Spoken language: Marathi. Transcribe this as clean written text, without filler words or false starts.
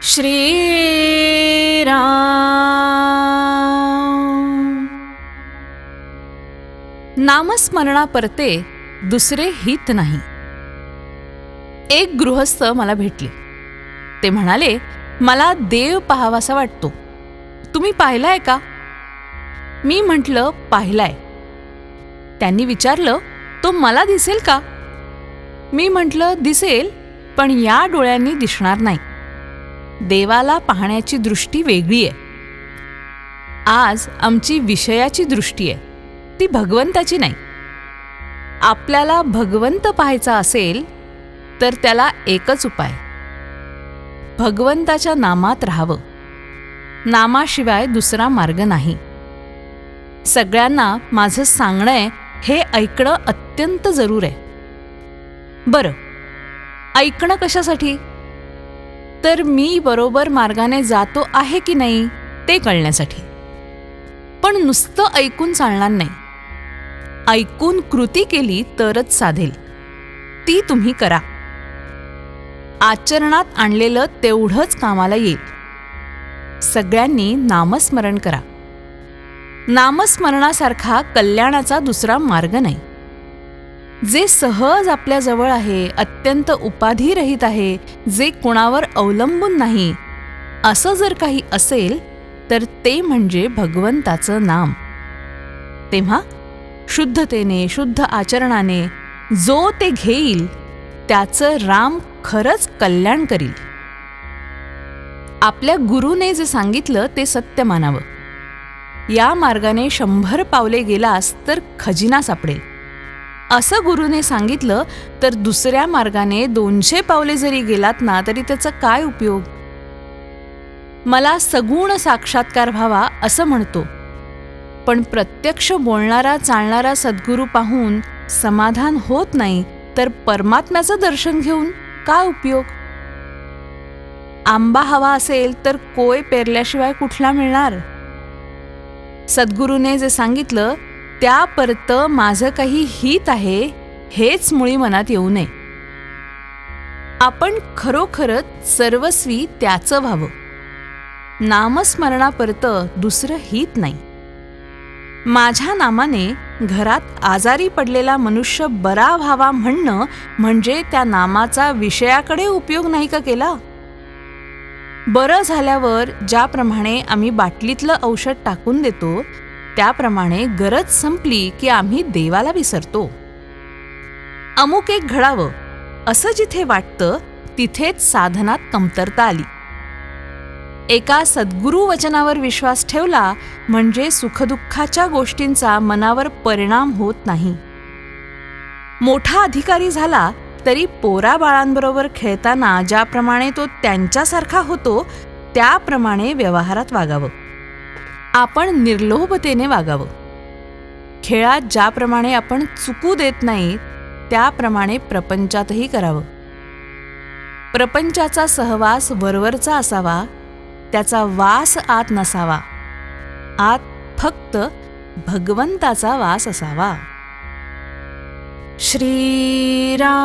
श्रीराम नामस्मरणा परते दुसरे हित नाही. एक गृहस्थ मला भेटले. ते म्हणाले, मला देव पाहावासा वाटतो. तुम्ही पाहिलाय का? मी म्हटलं, पाहिलाय. त्यांनी विचारलं, तो मला दिसेल का? मी म्हटलं, दिसेल, पण या डोळ्यांनी दिसणार नाही. देवाला पाहण्याची दृष्टी वेगळी आहे. आज आमची विषयाची दृष्टी आहे, ती भगवंताची नाही. आपल्याला भगवंत पाहायचा असेल तर त्याला एकच उपाय, भगवंताच्या नामात राहावं. नामाशिवाय दुसरा मार्ग नाही. सगळ्यांना माझं सांगणं आहे हे ऐकणं अत्यंत जरूर आहे. बरं, ऐकणं कशासाठी? तर मी बरोबर मार्गाने जातो आहे की नाही ते कळण्यासाठी. पण नुसतं ऐकून चालणार नाही. ऐकून कृती केली तरच साधेल. ती तुम्ही करा. आचरणात आणलेलं तेवढंच कामाला येईल. सगळ्यांनी नामस्मरण करा. नामस्मरणासारखा कल्याणाचा दुसरा मार्ग नाही. जे सहज आपल्या जवळ आहे, अत्यंत उपाधिरहित आहे, जे कुणावर अवलंबून नाही, असं जर काही असेल तर ते म्हणजे भगवंताचं नाम. तेव्हा शुद्धतेने, शुद्ध आचरणाने जो ते घेईल त्याचं राम खरंच कल्याण करील. आपल्या गुरुने जे सांगितलं ते सत्य मानावं. या मार्गाने 100 पावले गेलास तर खजिना सापडेल. असं गुरुने सांगितलं तर दुसऱ्या मार्गाने 200 पावले जरी गेलात ना तरी त्याचा काय उपयोग? मला सगुण साक्षात्कार व्हावा असं म्हणतो, पण प्रत्यक्ष बोलणारा चालणारा सद्गुरू पाहून समाधान होत नाही तर परमात्म्याचं दर्शन घेऊन काय उपयोग? आंबा हवा असेल तर कोय पेरल्याशिवाय कुठला मिळणार? सद्गुरूने जे सांगितलं त्या परत माझं काही हित आहे हेच मुळी मनात येऊ नये. आपण खरोखरच सर्वस्वी त्याचं व्हावं. नामस्मरणापरत दुसरं हित नाही. माझ्या नामाने घरात आजारी पडलेला मनुष्य बरा व्हावा म्हणणं म्हणजे त्या नामाचा विषयाकडे उपयोग नाही का केला? बरं झाल्यावर ज्याप्रमाणे आम्ही बाटलीतलं औषध टाकून देतो त्याप्रमाणे गरज संपली की आम्ही देवाला विसरतो. अमुक एक घडावं असं जिथे वाटतं तिथेच साधनात कमतरता आली. एका सद्गुरू वचनावर विश्वास ठेवला म्हणजे सुखदुःखाच्या गोष्टींचा मनावर परिणाम होत नाही. मोठा अधिकारी झाला तरी पोराबाळांबरोबर खेळताना ज्याप्रमाणे तो त्यांच्यासारखा होतो त्याप्रमाणे व्यवहारात वागावं. आपण निर्लोभतेने वागावं. खेळात ज्याप्रमाणे आपण चुकू देत नाही त्याप्रमाणे प्रपंचातही करावं. प्रपंचाचा सहवास वरवरचा असावा, त्याचा वास आत नसावा. आत फक्त भगवंताचा वास असावा. श्रीराम.